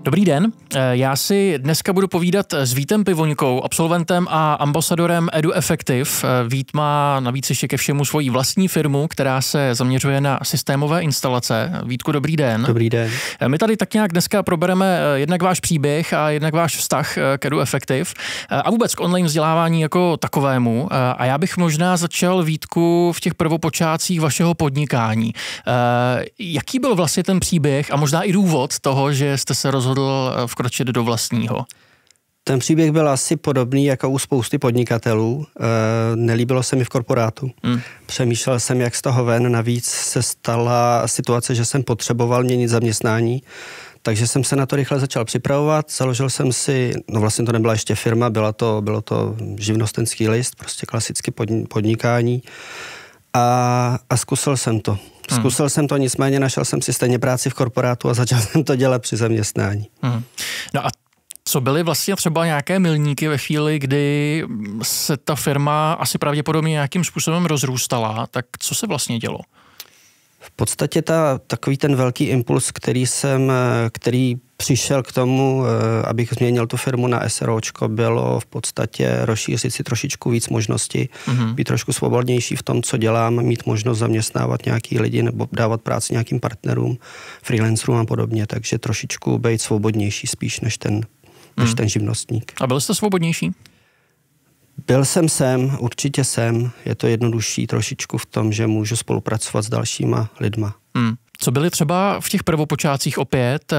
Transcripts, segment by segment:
Dobrý den, já si dneska budu povídat s Vítem Pivoňkou, absolventem a ambasadorem EduEffective. Vít má navíc ještě ke všemu svoji vlastní firmu, která se zaměřuje na systémové instalace. Vítku, dobrý den. Dobrý den. My tady tak nějak dneska probereme jednak váš příběh a jednak váš vztah k EduEffective a vůbec k online vzdělávání jako takovému. A já bych možná začal, Vítku, v těch prvopočátcích vašeho podnikání. Jaký byl vlastně ten příběh a možná i důvod toho, že jste se rozhodl vkročit do vlastního? Ten příběh byl asi podobný jako u spousty podnikatelů. Nelíbilo se mi v korporátu. Přemýšlel jsem, jak z toho ven. Navíc se stala situace, že jsem potřeboval měnit zaměstnání, takže jsem se na to rychle začal připravovat. Založil jsem si, vlastně to nebyla ještě firma, bylo to živnostenský list, prostě klasicky podnikání a zkusil jsem to. Zkusil jsem to, nicméně našel jsem si stejně práci v korporátu a začal jsem to dělat při zaměstnání. No a co byly vlastně třeba nějaké milníky ve chvíli, kdy se ta firma asi pravděpodobně nějakým způsobem rozrůstala, tak co se vlastně dělo? V podstatě takový ten velký impuls, který přišel k tomu, abych změnil tu firmu na SROčko, bylo v podstatě rozšířit si trošičku víc možností, být trošku svobodnější v tom, co dělám, mít možnost zaměstnávat nějaký lidi nebo dávat práci nějakým partnerům, freelancerům a podobně, takže trošičku být svobodnější spíš než ten živnostník. A byl jste svobodnější? Byl jsem, určitě jsem. Je to jednodušší trošičku v tom, že můžu spolupracovat s dalšíma lidma. Co byly třeba v těch prvopočátcích opět?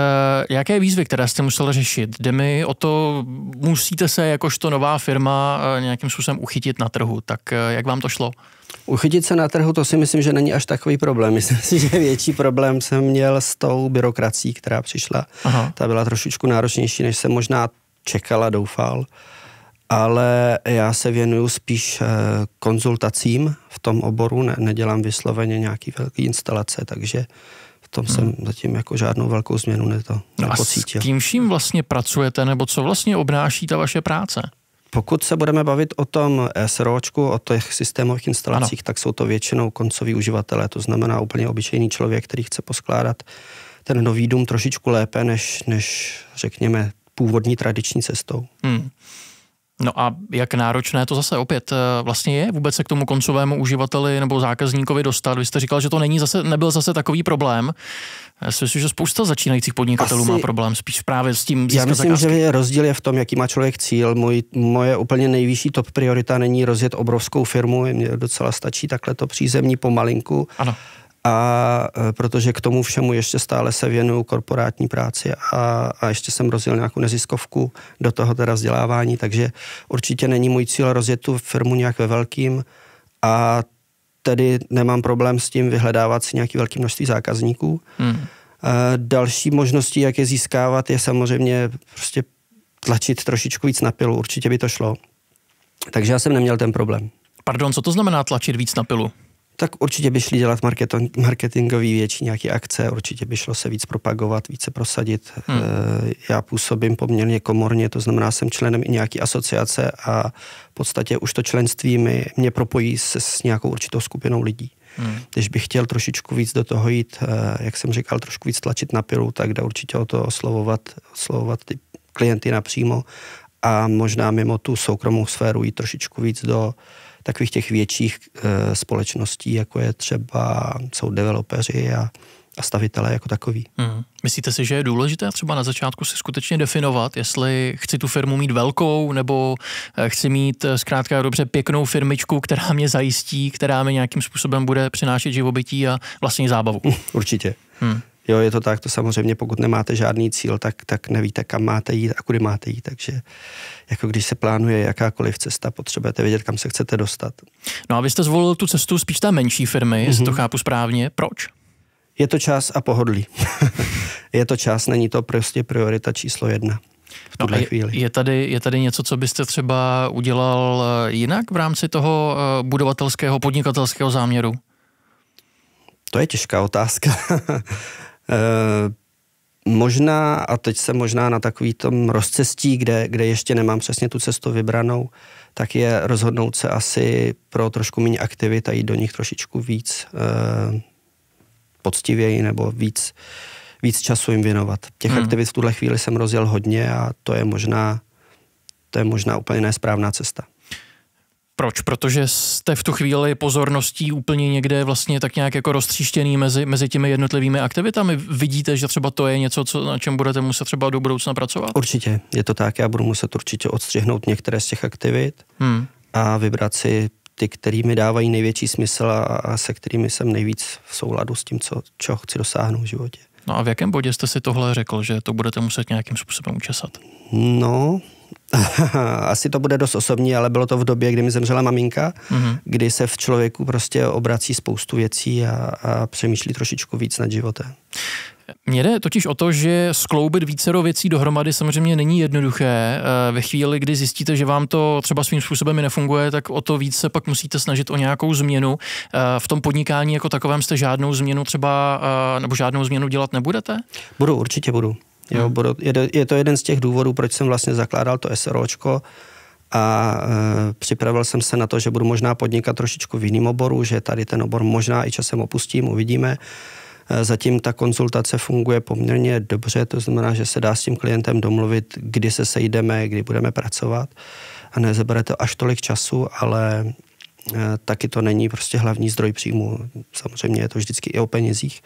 Jaké výzvy, které jste musel řešit? Jde mi o to, musíte se jakožto nová firma nějakým způsobem uchytit na trhu. Tak jak vám to šlo? Uchytit se na trhu, to si myslím, že není až takový problém. Myslím si, že větší problém jsem měl s tou byrokracií, která přišla. Aha. Ta byla trošičku náročnější, než jsem možná čekal a doufal. Ale já se věnuju spíš konzultacím v tom oboru, nedělám vysloveně nějaký velký instalace, takže v tom jsem zatím jako žádnou velkou změnu nepocítil. A s kým vším vlastně pracujete, nebo co vlastně obnáší ta vaše práce? Pokud se budeme bavit o tom SROčku, o těch systémových instalacích, tak jsou to většinou koncoví uživatelé, to znamená úplně obyčejný člověk, který chce poskládat ten nový dům trošičku lépe, než řekněme původní tradiční cestou. No a jak náročné to zase opět vlastně je vůbec se k tomu koncovému uživateli nebo zákazníkovi dostat? Vy jste říkal, že to nebyl zase takový problém. Já si myslím, že spousta začínajících podnikatelů má problém spíš právě s tím získat zakázky. Já myslím, že rozdíl je v tom, jaký má člověk cíl. Moje úplně nejvyšší top priorita není rozjet obrovskou firmu, mně docela stačí takhle to přízemní pomalinku. Ano. A protože k tomu všemu ještě stále se věnuju korporátní práci a ještě jsem rozjel nějakou neziskovku do toho teda vzdělávání, takže určitě není můj cíl rozjet tu firmu nějak ve velkým a tedy nemám problém s tím vyhledávat si nějaký velké množství zákazníků. Další možností, jak je získávat, je samozřejmě prostě tlačit trošičku víc na pilu, určitě by to šlo. Takže já jsem neměl ten problém. Pardon, co to znamená tlačit víc na pilu? Tak určitě by šli dělat marketingový větší nějaké akce, určitě by šlo se víc propagovat, více prosadit. Já působím poměrně komorně, to znamená, jsem členem i nějaké asociace a v podstatě už to členství mě propojí s nějakou určitou skupinou lidí. Když bych chtěl trošičku víc do toho jít, jak jsem říkal, trošku víc tlačit na pilu, tak jde určitě o to oslovovat ty klienty napřímo a možná mimo tu soukromou sféru jít trošičku víc do takových těch větších společností, jako jsou developeři a stavitelé jako takový. Myslíte si, že je důležité třeba na začátku si skutečně definovat, jestli chci tu firmu mít velkou, nebo chci mít zkrátka dobře pěknou firmičku, která mě zajistí, která mi nějakým způsobem bude přinášet živobytí a vlastně zábavu? Určitě. Jo, je to tak, to samozřejmě, pokud nemáte žádný cíl, tak nevíte, kam máte jít a kudy máte jít, takže jako když se plánuje jakákoliv cesta, potřebujete vědět, kam se chcete dostat. No a vy jste zvolil tu cestu spíš té menší firmy, jestli to chápu správně. Proč? Je to čas a pohodlí. Je to čas, není to prostě priorita číslo 1 v tuhle chvíli. Je tady něco, co byste třeba udělal jinak v rámci toho budovatelského, podnikatelského záměru? To je těžká otázka. Možná, a teď jsem možná na takový tom rozcestí, kde ještě nemám přesně tu cestu vybranou, tak je rozhodnout se asi pro trošku méně aktivit a jít do nich trošičku víc poctivěji nebo víc času jim věnovat. Těch aktivit v tuhle chvíli jsem rozjel hodně a to je možná úplně nesprávná cesta. Proč? Protože jste v tu chvíli pozorností úplně někde vlastně tak nějak jako roztříštěný mezi těmi jednotlivými aktivitami? Vidíte, že třeba to je něco, na čem budete muset třeba do budoucna pracovat? Určitě, je to tak. Já budu muset určitě odstřihnout některé z těch aktivit a vybrat si ty, které mi dávají největší smysl a se kterými jsem nejvíc v souladu s tím, čeho chci dosáhnout v životě. No a v jakém bodě jste si tohle řekl, že to budete muset nějakým způsobem učesat? No, asi to bude dost osobní, ale bylo to v době, kdy mi zemřela maminka, kdy se v člověku prostě obrací spoustu věcí a přemýšlí trošičku víc nad životem. Mně jde totiž o to, že skloubit vícero věcí dohromady samozřejmě není jednoduché. Ve chvíli, kdy zjistíte, že vám to třeba svým způsobem nefunguje, tak o to víc se pak musíte snažit o nějakou změnu. V tom podnikání jako takovém jste žádnou změnu třeba, nebo žádnou změnu dělat nebudete? Určitě budu. Jo, je to jeden z těch důvodů, proč jsem vlastně zakládal to SROčko a připravil jsem se na to, že budu možná podnikat trošičku v jiném oboru, že tady ten obor možná i časem opustím, uvidíme. Zatím ta konzultace funguje poměrně dobře, to znamená, že se dá s tím klientem domluvit, kdy se sejdeme, kdy budeme pracovat a nezabere to až tolik času, ale taky to není prostě hlavní zdroj příjmu. Samozřejmě je to vždycky i o penězích.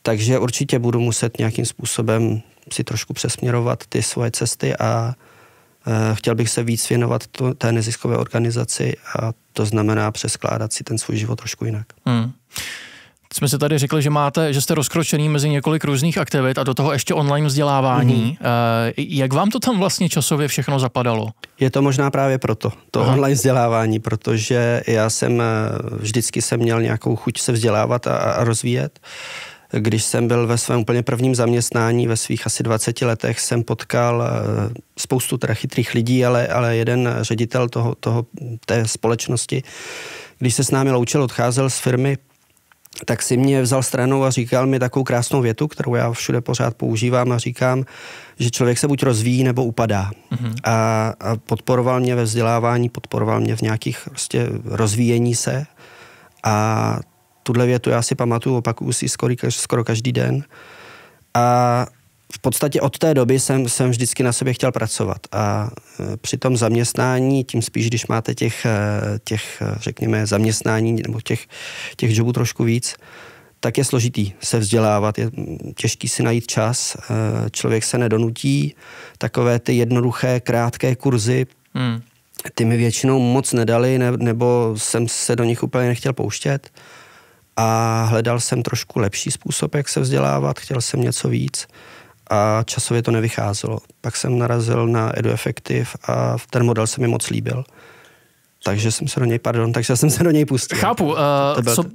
Takže určitě budu muset nějakým způsobem si trošku přesměrovat ty svoje cesty a chtěl bych se víc věnovat té neziskové organizaci a to znamená přeskládat si ten svůj život trošku jinak. Jsme si tady řekli, že jste rozkročený mezi několik různých aktivit a do toho ještě online vzdělávání. Jak vám to tam vlastně časově všechno zapadalo? Je to možná právě proto, online vzdělávání, protože já vždycky jsem měl nějakou chuť se vzdělávat a rozvíjet. Když jsem byl ve svém úplně prvním zaměstnání, ve svých asi 20 letech, jsem potkal spoustu teda chytrých lidí, ale jeden ředitel té společnosti, když se s námi loučil, odcházel z firmy, tak si mě vzal stranou a říkal mi takovou krásnou větu, kterou já všude pořád používám a říkám, že člověk se buď rozvíjí, nebo upadá. A podporoval mě ve vzdělávání, podporoval mě v nějakých prostě rozvíjení se a tuhle větu já si pamatuju, opakuju si skoro každý den a v podstatě od té doby jsem vždycky na sobě chtěl pracovat a při tom zaměstnání, tím spíš, když máte těch řekněme, zaměstnání nebo těch jobů trošku víc, tak je složitý se vzdělávat, je těžký si najít čas, člověk se nedonutí, takové ty jednoduché, krátké kurzy, ty mi většinou moc nedali, nebo jsem se do nich úplně nechtěl pouštět a hledal jsem trošku lepší způsob, jak se vzdělávat, chtěl jsem něco víc a časově to nevycházelo. Pak jsem narazil na EduEffective a ten model se mi moc líbil. Takže jsem se do něj pustil. Chápu.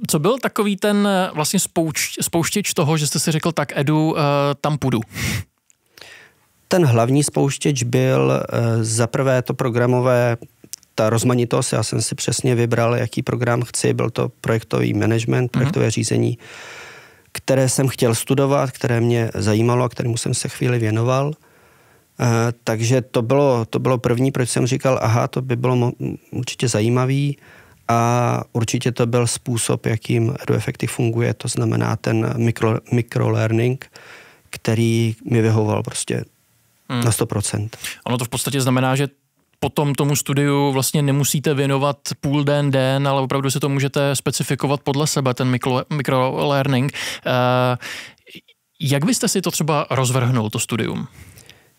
Co byl takový ten vlastně spouštěč toho, že jste si řekl, tak Edu, tam půjdu? Ten hlavní spouštěč byl za prvé to programové, ta rozmanitost. Já jsem si přesně vybral, jaký program chci. Byl to projektový management, projektové řízení, které jsem chtěl studovat, které mě zajímalo a kterému jsem se chvíli věnoval. Takže to bylo první, proč jsem říkal, aha, to by bylo určitě zajímavý a určitě to byl způsob, jakým EduEffective funguje, to znamená ten microlearning, který mi vyhovoval prostě na 100%. Ono to v podstatě znamená, že potom tomu studiu vlastně nemusíte věnovat půl den, ale opravdu si to můžete specifikovat podle sebe, ten microlearning. Jak byste si to třeba rozvrhnul, to studium?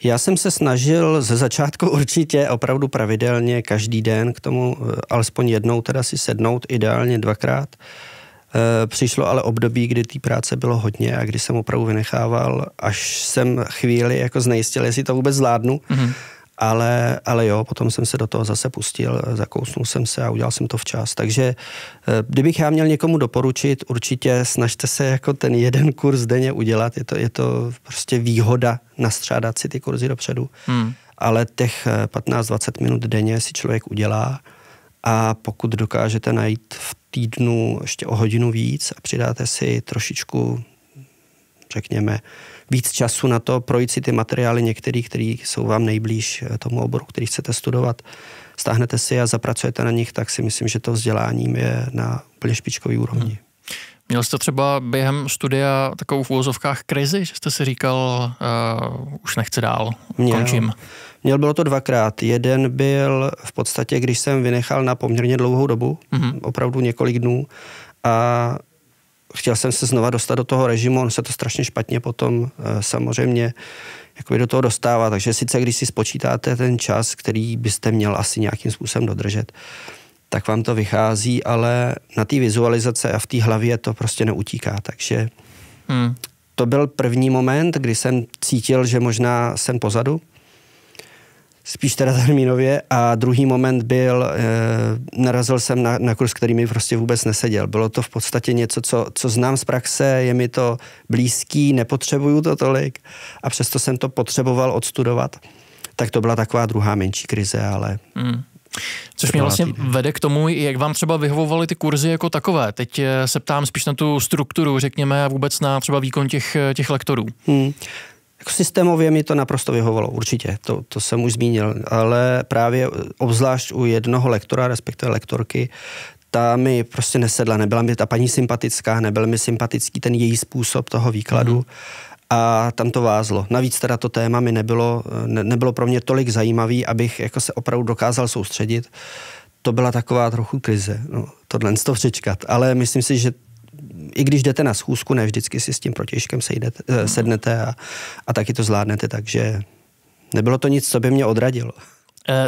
Já jsem se snažil ze začátku určitě opravdu pravidelně každý den k tomu alespoň jednou teda si sednout, ideálně 2krát. Přišlo ale období, kdy té práce bylo hodně a kdy jsem opravdu vynechával, až jsem chvíli jako znejistil, jestli to vůbec zvládnu. Ale jo, potom jsem se do toho zase pustil, zakousnul jsem se a udělal jsem to včas. Takže kdybych já měl někomu doporučit, určitě snažte se jako ten jeden kurz denně udělat. Je to prostě výhoda nastřádat si ty kurzy dopředu. Ale těch 15-20 minut denně si člověk udělá a pokud dokážete najít v týdnu ještě o hodinu víc a přidáte si trošičku, řekněme, víc času na to, projít si ty materiály některý, které jsou vám nejblíž tomu oboru, který chcete studovat, stáhnete si a zapracujete na nich, tak si myslím, že to vzděláním je na úplně špičkový úrovni. Měl jste třeba během studia takovou v úvozovkách krizi, že jste si říkal, už nechci dál, končím? Měl, bylo to dvakrát. Jeden byl v podstatě, když jsem vynechal na poměrně dlouhou dobu, opravdu několik dnů, a chtěl jsem se znova dostat do toho režimu, on se to strašně špatně potom samozřejmě jakoby do toho dostává, takže sice když si spočítáte ten čas, který byste měl asi nějakým způsobem dodržet, tak vám to vychází, ale na té vizualizace a v té hlavě to prostě neutíká, takže to byl první moment, kdy jsem cítil, že možná jsem pozadu, spíš teda termínově, a druhý moment byl, narazil jsem na kurz, který mi prostě vůbec neseděl. Bylo to v podstatě něco, co znám z praxe, je mi to blízký, nepotřebuju to tolik a přesto jsem to potřeboval odstudovat. Tak to byla taková druhá menší krize, ale... Což mě vlastně vede k tomu, jak vám třeba vyhovovaly ty kurzy jako takové. Teď se ptám spíš na tu strukturu, řekněme, a vůbec na třeba výkon těch lektorů. Jako systémově mi to naprosto vyhovovalo, určitě, to jsem už zmínil, ale právě obzvlášť u jednoho lektora, respektive lektorky, ta mi prostě nesedla, nebyla mi ta paní sympatická, nebyl mi sympatický ten její způsob toho výkladu a tam to vázlo. Navíc teda to téma mi nebylo pro mě tolik zajímavý, abych jako se opravdu dokázal soustředit. To byla taková trochu krize, tohle to přečkat, ale myslím si, že i když jdete na schůzku, ne vždycky si s tím protějškem sednete a taky to zvládnete, takže nebylo to nic, co by mě odradilo.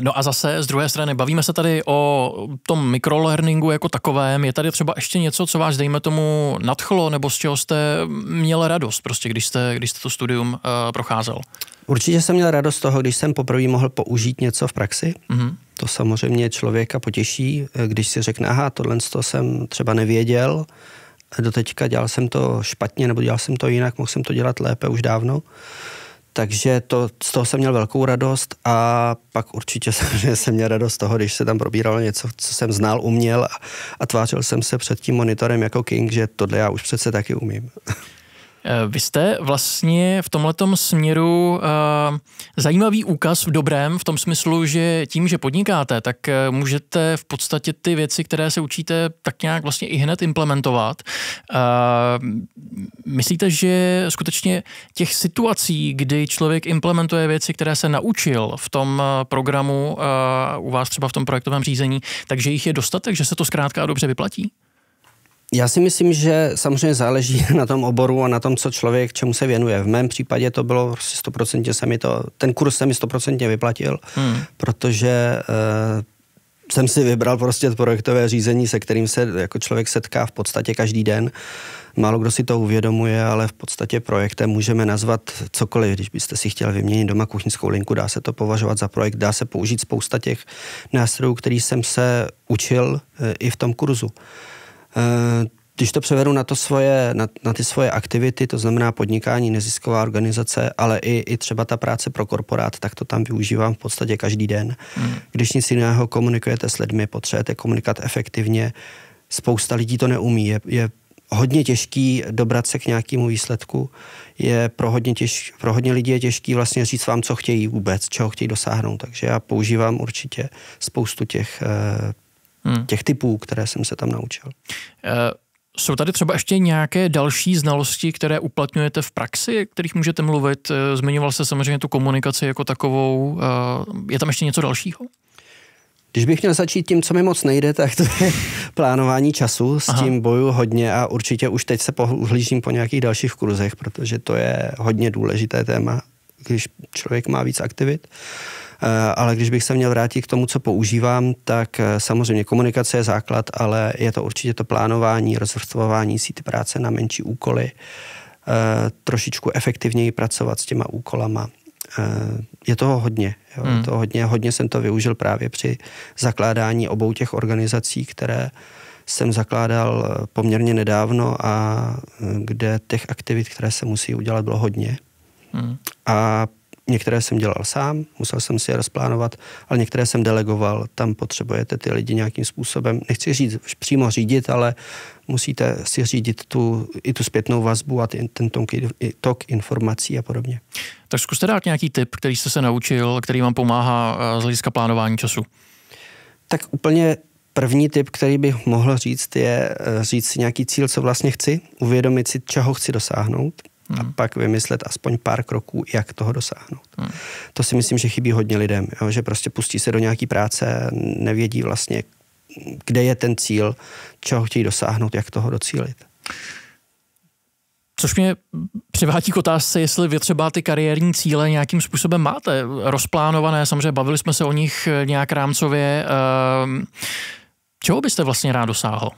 No a zase z druhé strany bavíme se tady o tom microlearningu jako takovém. Je tady třeba ještě něco, co vás, dejme tomu, nadchlo, nebo z čeho jste měl radost, prostě, když jste to studium procházel? Určitě jsem měl radost z toho, když jsem poprvé mohl použít něco v praxi. To samozřejmě člověka potěší, když si řekne, aha, tohle jsem třeba nevěděl, doteďka dělal jsem to špatně, nebo dělal jsem to jinak, mohl jsem to dělat lépe už dávno. Takže z toho jsem měl velkou radost a pak určitě jsem měl radost z toho, když se tam probíralo něco, co jsem znal, uměl a tvářil jsem se před tím monitorem jako king, že tohle já už přece taky umím. Vy jste vlastně v tomhletom směru zajímavý úkaz v dobrém, v tom smyslu, že tím, že podnikáte, tak můžete v podstatě ty věci, které se učíte, tak nějak vlastně i hned implementovat. Myslíte, že skutečně těch situací, kdy člověk implementuje věci, které se naučil v tom programu, u vás třeba v tom projektovém řízení, takže jich je dostatek, že se to zkrátka dobře vyplatí? Já si myslím, že samozřejmě záleží na tom oboru a na tom, co člověk čemu se věnuje. V mém případě to bylo 100%, ten kurz se mi 100% vyplatil, protože jsem si vybral prostě projektové řízení, se kterým se jako člověk setká v podstatě každý den. Málo kdo si to uvědomuje, ale v podstatě projektem můžeme nazvat cokoliv. Když byste si chtěl vyměnit doma kuchyňskou linku, dá se to považovat za projekt, dá se použít spousta těch nástrojů, který jsem se učil i v tom kurzu. Když to převedu na ty svoje aktivity, to znamená podnikání, nezisková organizace, ale i třeba ta práce pro korporát, tak to tam využívám v podstatě každý den. Když nic jiného komunikujete s lidmi, potřebujete komunikovat efektivně. Spousta lidí to neumí. Je hodně těžký dobrat se k nějakému výsledku. Pro hodně lidí je těžký vlastně říct vám, co chtějí vůbec, čeho chtějí dosáhnout. Takže já používám určitě spoustu těch typů, které jsem se tam naučil. Jsou tady třeba ještě nějaké další znalosti, které uplatňujete v praxi, kterých můžete mluvit? Zmiňoval jste samozřejmě tu komunikaci jako takovou. Je tam ještě něco dalšího? Když bych měl začít tím, co mi moc nejde, tak to je plánování času. S tím bojuju hodně a určitě už teď se pohlížím po nějakých dalších kurzech, protože to je hodně důležité téma, když člověk má víc aktivit. Ale když bych se měl vrátit k tomu, co používám, tak samozřejmě komunikace je základ, ale je to určitě to plánování, rozvrstvování síty práce na menší úkoly, trošičku efektivněji pracovat s těma úkolama. Je toho hodně. Je toho hodně jsem to využil právě při zakládání obou těch organizací, které jsem zakládal poměrně nedávno a kde těch aktivit, které se musí udělat, bylo hodně. A některé jsem dělal sám, musel jsem si je rozplánovat, ale některé jsem delegoval. Tam potřebujete ty lidi nějakým způsobem, nechci říct přímo řídit, ale musíte si řídit i tu zpětnou vazbu a ten tok informací a podobně. Tak zkuste dát nějaký tip, který jste se naučil, který vám pomáhá z hlediska plánování času. Tak úplně První tip, který bych mohl říct, je říct si nějaký cíl, co vlastně chci, uvědomit si, čeho chci dosáhnout a pak vymyslet aspoň pár kroků, jak toho dosáhnout. To si myslím, že chybí hodně lidem, jo? Že prostě pustí se do nějaký práce, nevědí vlastně, kde je ten cíl, čeho chtějí dosáhnout, jak toho docílit. Což mě přivádí k otázce, jestli vy třeba ty kariérní cíle nějakým způsobem máte rozplánované, samozřejmě bavili jsme se o nich nějak rámcově. Čeho byste vlastně rád dosáhl?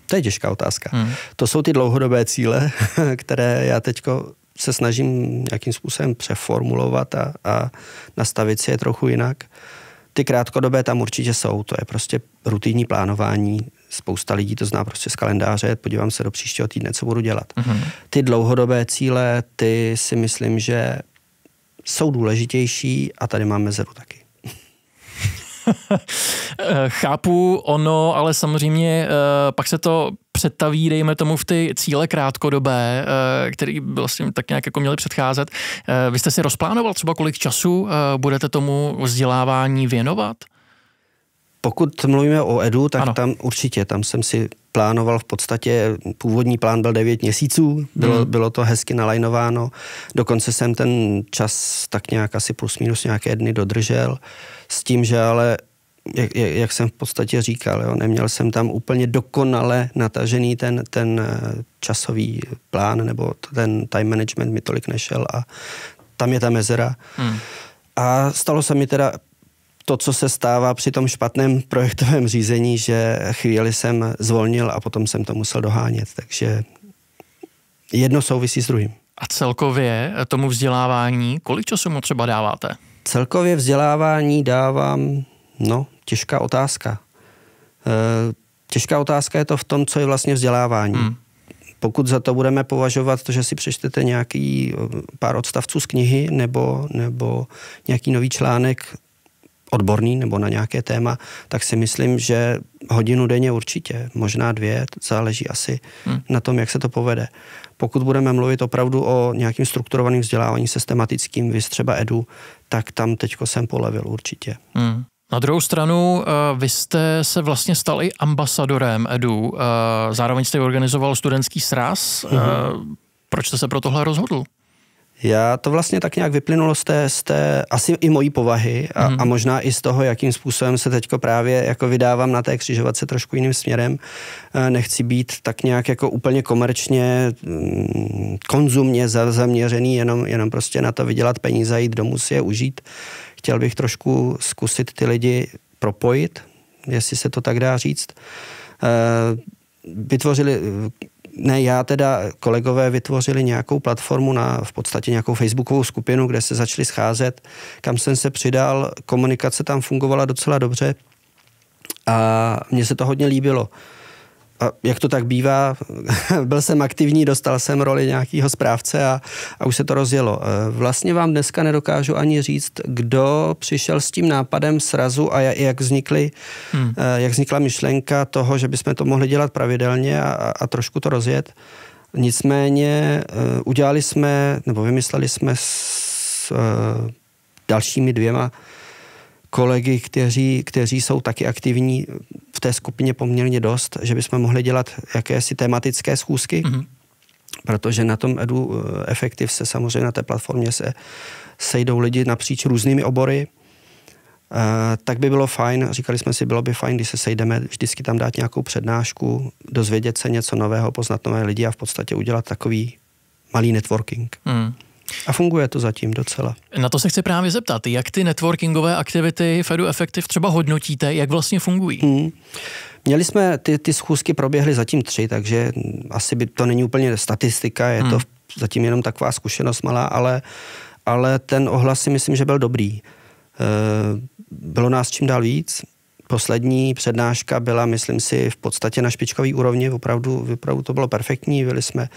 To je těžká otázka. To jsou ty dlouhodobé cíle, které já teďko se snažím nějakým způsobem přeformulovat a nastavit si je trochu jinak. Ty krátkodobé tam určitě jsou, to je prostě rutinní plánování. Spousta lidí to zná prostě z kalendáře, podívám se do příštího týdne, co budu dělat. Ty dlouhodobé cíle, ty si myslím, že jsou důležitější a tady mám mezeru taky. Chápu ono, ale samozřejmě pak se to přetaví, dejme tomu, v ty cíle krátkodobé, které vlastně tak nějak jako měly předcházet. Vy jste si rozplánoval třeba, kolik času budete tomu vzdělávání věnovat? Pokud mluvíme o edu, tak ano. Tam jsem si plánoval v podstatě, původní plán byl 9 měsíců, bylo to hezky nalajnováno, dokonce jsem ten čas tak nějak asi plus minus nějaké dny dodržel, s tím, že ale, jak jsem v podstatě říkal, jo, neměl jsem tam úplně dokonale natažený ten časový plán, nebo ten time management mi tolik nešel a tam je ta mezera. A stalo se mi teda to, co se stává při tom špatném projektovém řízení, že chvíli jsem zvolnil a potom jsem to musel dohánět. Takže jedno souvisí s druhým. A celkově tomu vzdělávání, kolik času mu třeba dáváte? Celkově vzdělávání dávám, těžká otázka. Těžká otázka je to v tom, co je vlastně vzdělávání. Pokud za to budeme považovat to, že si přečtete nějaký pár odstavců z knihy nebo nějaký nový článek odborný nebo na nějaké téma, tak si myslím, že hodinu denně určitě, možná 2, záleží asi na tom, jak se to povede. Pokud budeme mluvit opravdu o nějakým strukturovaným vzdělávání systematickým, viz třeba edu, tak tam teďko jsem polevil určitě. Na druhou stranu, vy jste se vlastně stal i ambasadorem edu, zároveň jste organizoval studentský sraz. Proč jste se pro tohle rozhodl? Já to vlastně tak nějak vyplynulo z té asi i mojí povahy a možná i z toho, jakým způsobem se teďko právě jako vydávám na té křižovatce trošku jiným směrem. Nechci být tak nějak jako úplně komerčně, konzumně zaměřený, jenom prostě na to vydělat peníze, jít domů si je užít. Chtěl bych trošku zkusit ty lidi propojit, jestli se to tak dá říct. Kolegové vytvořili nějakou platformu v podstatě nějakou facebookovou skupinu, kde se začali scházet, kam jsem se přidal, komunikace tam fungovala docela dobře a mně se to hodně líbilo. A jak to tak bývá, byl jsem aktivní, dostal jsem roli nějakého správce a už se to rozjelo. Vlastně vám dneska nedokážu ani říct, kdo přišel s tím nápadem srazu a jak vznikla myšlenka toho, že bychom to mohli dělat pravidelně a trošku to rozjet. Nicméně vymysleli jsme s dalšími 2 kolegy, kteří jsou taky aktivní v té skupině poměrně dost, že bychom mohli dělat jakési tematické schůzky, protože na tom Edu Effective se samozřejmě na té platformě se sejdou lidi napříč různými obory, tak by bylo fajn, říkali jsme si, bylo by fajn, když se sejdeme, vždycky tam dát nějakou přednášku, dozvědět se něco nového, poznat nové lidi a v podstatě udělat takový malý networking. A funguje to zatím docela. Na to se chci právě zeptat, jak ty networkingové aktivity v Edu Effective třeba hodnotíte, jak vlastně fungují? Měli jsme, ty schůzky proběhly zatím 3, takže asi by to není úplně statistika, je to zatím jenom taková zkušenost malá, ale ten ohlas si myslím, že byl dobrý. Bylo nás čím dál víc. Poslední přednáška byla, myslím si, v podstatě na špičkový úrovni, opravdu to bylo perfektní, byli jsme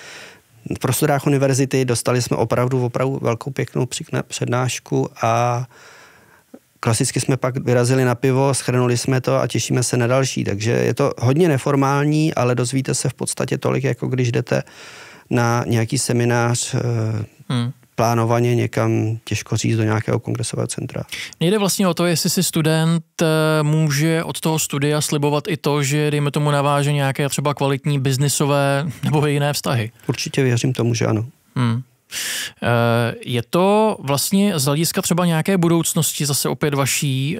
v prostorách univerzity, dostali jsme opravdu velkou pěknou přednášku a klasicky jsme pak vyrazili na pivo, shrnuli jsme to a těšíme se na další. Takže je to hodně neformální, ale dozvíte se v podstatě tolik, jako když jdete na nějaký seminář plánovaně někam, těžko říct, do nějakého kongresového centra. Nejde vlastně o to, jestli si student může od toho studia slibovat i to, že dejme tomu naváže nějaké třeba kvalitní biznisové nebo jiné vztahy. Určitě věřím tomu, že ano. Je to vlastně z hlediska třeba nějaké budoucnosti zase opět vaší,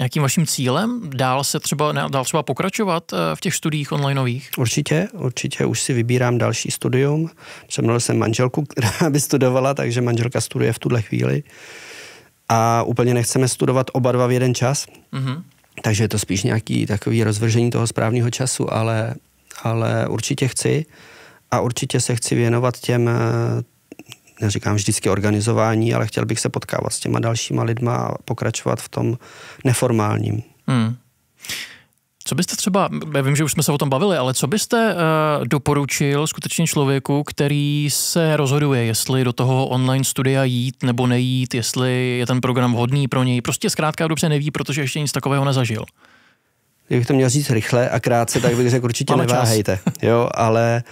nějakým vaším cílem? Dál třeba pokračovat v těch studiích onlineových? Určitě už si vybírám další studium. Přemluvil jsem manželku, která by studovala, takže manželka studuje v tuhle chvíli. A úplně nechceme studovat oba dva v jeden čas. Takže je to spíš nějaký takový rozvržení toho správného času, ale určitě chci. A určitě se chci věnovat těm, neříkám vždycky organizování, ale chtěl bych se potkávat s těma dalšíma lidma a pokračovat v tom neformálním. Co byste třeba, já vím, že už jsme se o tom bavili, ale co byste doporučil skutečně člověku, který se rozhoduje, jestli do toho online studia jít nebo nejít, jestli je ten program vhodný pro něj, prostě zkrátka dobře neví, protože ještě nic takového nezažil? Kdybych to měl říct rychle a krátce, tak bych řekl určitě neváhejte. Jo, ale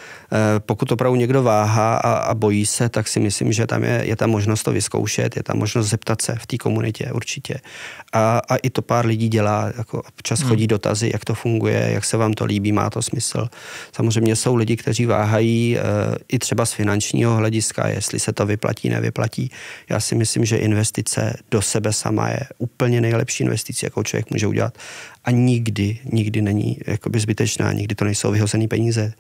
pokud opravdu někdo váhá a bojí se, tak si myslím, že tam je tam možnost to vyzkoušet, je tam možnost zeptat se v té komunitě určitě. A i to pár lidí dělá, jako občas chodí dotazy, jak to funguje, jak se vám to líbí, má to smysl. Samozřejmě jsou lidi, kteří váhají i třeba z finančního hlediska, jestli se to vyplatí, nevyplatí. Já si myslím, že investice do sebe sama je úplně nejlepší investice, jakou člověk může udělat. A nikdy není jakoby zbytečná, nikdy to nejsou vyhozený peníze.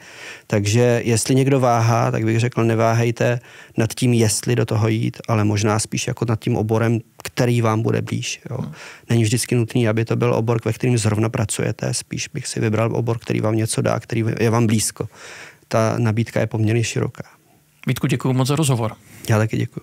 Takže jestli někdo váhá, tak bych řekl, neváhejte nad tím, jestli do toho jít, ale možná spíš jako nad tím oborem, který vám bude blíž. Jo. Není vždycky nutný, aby to byl obor, ve kterým zrovna pracujete, spíš bych si vybral obor, který vám něco dá, který je vám blízko. Ta nabídka je poměrně široká. Vítku, děkuji moc za rozhovor. Já taky děkuji.